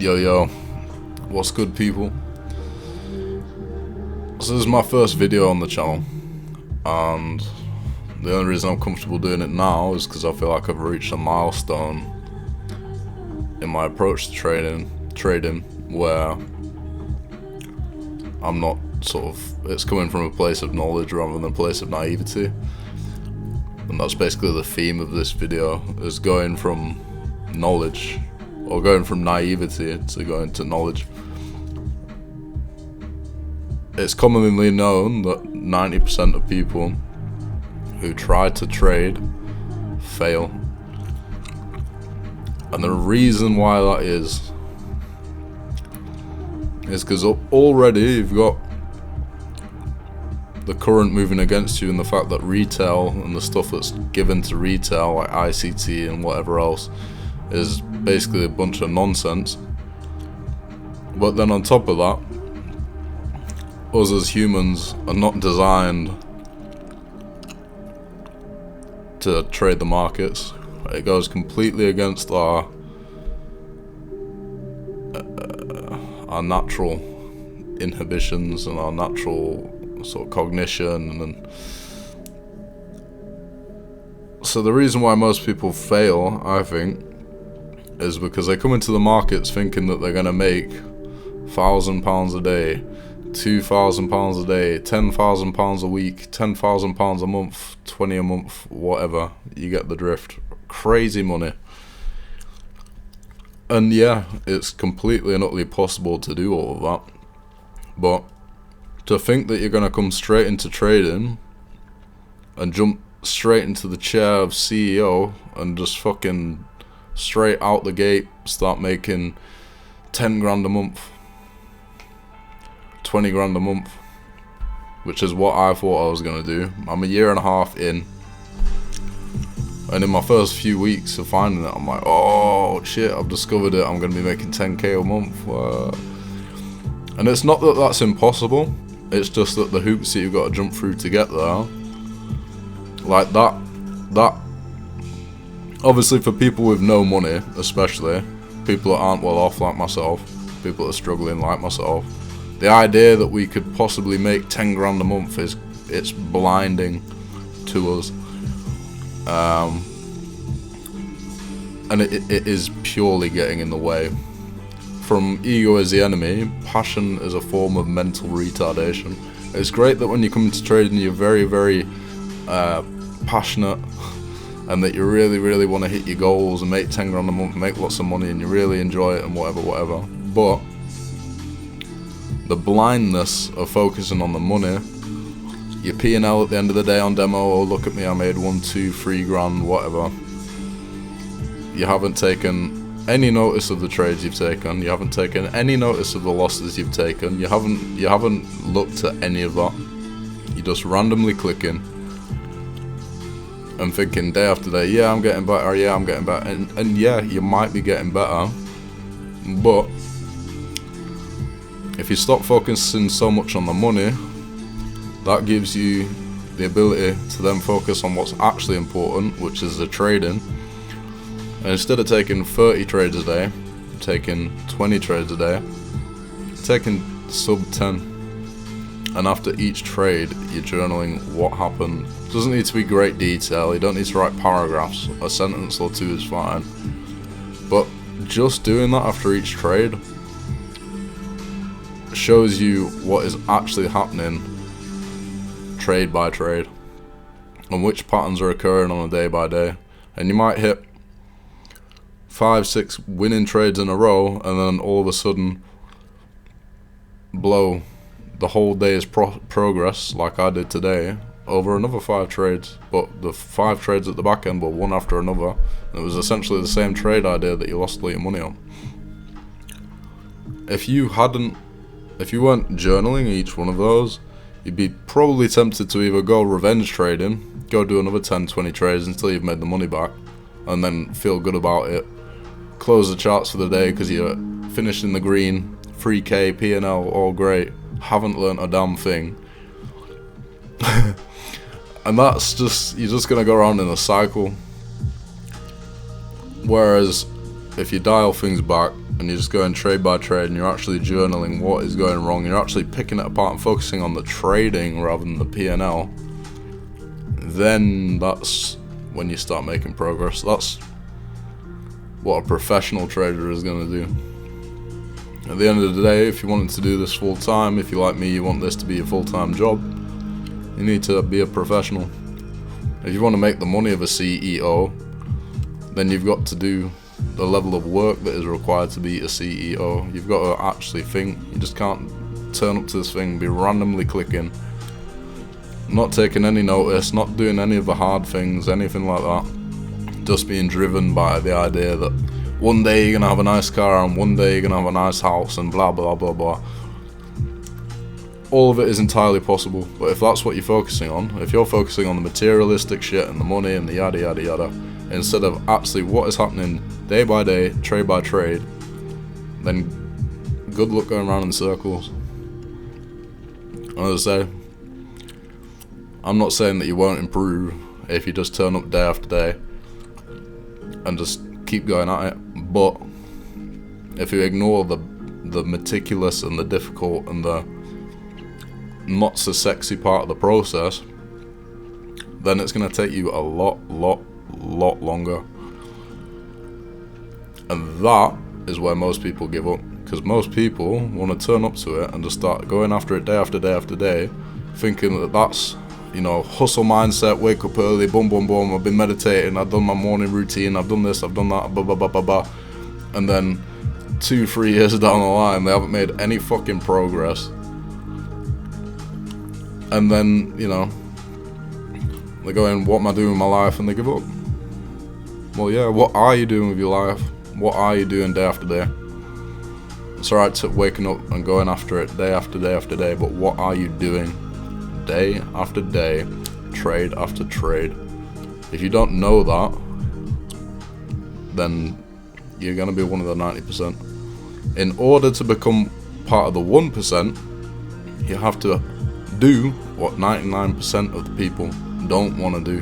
Yo, what's good, people? So this is my first video on the channel, and the only reason I'm comfortable doing it now is because I feel like I've reached a milestone in my approach to trading where I'm not it's coming from a place of knowledge rather than a place of naivety. And that's basically the theme of this video, is going from knowledge, or going from naivety to going to knowledge. It's commonly known that 90% of people who try to trade fail. And the reason why that is because already you've got the current moving against you, and the fact that retail and the stuff that's given to retail, like ICT and whatever else, is basically a bunch of nonsense. But then on top of that, us as humans are not designed to trade the markets. It goes completely against our natural inhibitions and our natural sort of cognition. And so the reason why most people fail, I think, is because they come into the markets thinking that they're going to make £1,000 a day, £2,000 a day, £10,000 a week, £10,000 a month, 20 a month, whatever. You get the drift. Crazy money. And yeah, it's completely and utterly possible to do all of that. But to think that you're going to come straight into trading and jump straight into the chair of CEO and just fucking straight out the gate start making 10 grand a month, 20 grand a month, which is what I thought I was going to do. I'm a year and a half in, and in my first few weeks of finding it, I'm like, oh shit, I've discovered it, I'm going to be making 10k a month. And it's not that that's impossible, it's just that the hoops that you've got to jump through to get there, like that obviously for people with no money, especially people that aren't well off like myself, people that are struggling like myself, the idea that we could possibly make 10 grand a month it's blinding to us. And it is purely getting in the way. From ego is the enemy, passion is a form of mental retardation. It's great that when you come into trading you're very, very passionate, and that you really, really want to hit your goals and make 10 grand a month, make lots of money, and you really enjoy it and whatever. But the blindness of focusing on the money, your P&L at the end of the day on demo, oh look at me, I made 1, 2, 3 grand, whatever. You haven't taken any notice of the trades you've taken, you haven't taken any notice of the losses you've taken, you haven't looked at any of that. You're just randomly clicking and thinking day after day, yeah, I'm getting better, yeah, I'm getting better, and yeah, you might be getting better, but if you stop focusing so much on the money, that gives you the ability to then focus on what's actually important, which is the trading. And instead of taking 30 trades a day, taking 20 trades a day, taking sub 10. And after each trade, you're journaling what happened. It doesn't need to be great detail, you don't need to write paragraphs, a sentence or two is fine. But just doing that after each trade shows you what is actually happening trade by trade, and which patterns are occurring on a day by day. And you might hit 5, 6 winning trades in a row, and then all of a sudden blow the whole day's progress, like I did today, over another 5 trades. But the 5 trades at the back end were one after another, and it was essentially the same trade idea that you lost all your money on. If you weren't journaling each one of those, you'd be probably tempted to either go revenge trading, go do another 10, 20 trades until you've made the money back, and then feel good about it, close the charts for the day because you're finished in the green, 3k, P&L, all great, haven't learnt a damn thing. And that's just, you're just gonna go around in a cycle. Whereas if you dial things back and you're just going trade by trade, and you're actually journaling what is going wrong, you're actually picking it apart and focusing on the trading rather than the P&L, then that's when you start making progress. That's what a professional trader is going to do. At the end of the day, if you wanted to do this full time, if you like me, you want this to be a full-time job, you need to be a professional. If you want to make the money of a CEO, then you've got to do the level of work that is required to be a CEO. You've got to actually think. You just can't turn up to this thing, be randomly clicking, not taking any notice, not doing any of the hard things, anything like that. Just being driven by the idea that one day you're gonna have a nice car and one day you're gonna have a nice house and blah blah blah blah. All of it is entirely possible, but if that's what you're focusing on, if you're focusing on the materialistic shit and the money and the yada yada yada, instead of actually what is happening day by day, trade by trade, then good luck going around in circles. As I say, I'm not saying that you won't improve if you just turn up day after day and just keep going at it, but if you ignore the meticulous and the difficult and the not so sexy part of the process, then it's going to take you a lot longer. And that is where most people give up, because most people want to turn up to it and just start going after it day after day after day, thinking that that's, you know, hustle mindset, wake up early, boom boom boom, I've been meditating, I've done my morning routine, I've done this, I've done that, blah blah blah blah blah, and then 2-3 years down the line they haven't made any fucking progress. And then, you know, they're going, what am I doing with my life? And they give up. Well, yeah, what are you doing with your life? What are you doing day after day? It's alright to waking up and going after it day after day after day, but what are you doing day after day, trade after trade? If you don't know that, then you're going to be one of the 90%. In order to become part of the 1%, you have to do what 99% of the people don't want to do,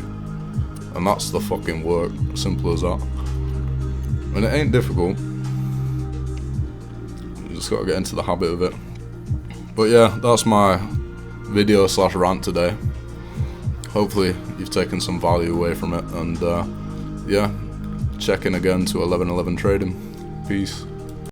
and that's the fucking work. Simple as that. And it ain't difficult, you just gotta get into the habit of it. But yeah, that's my video / rant today. Hopefully you've taken some value away from it, and yeah, check in again to 1111 Trading. Peace.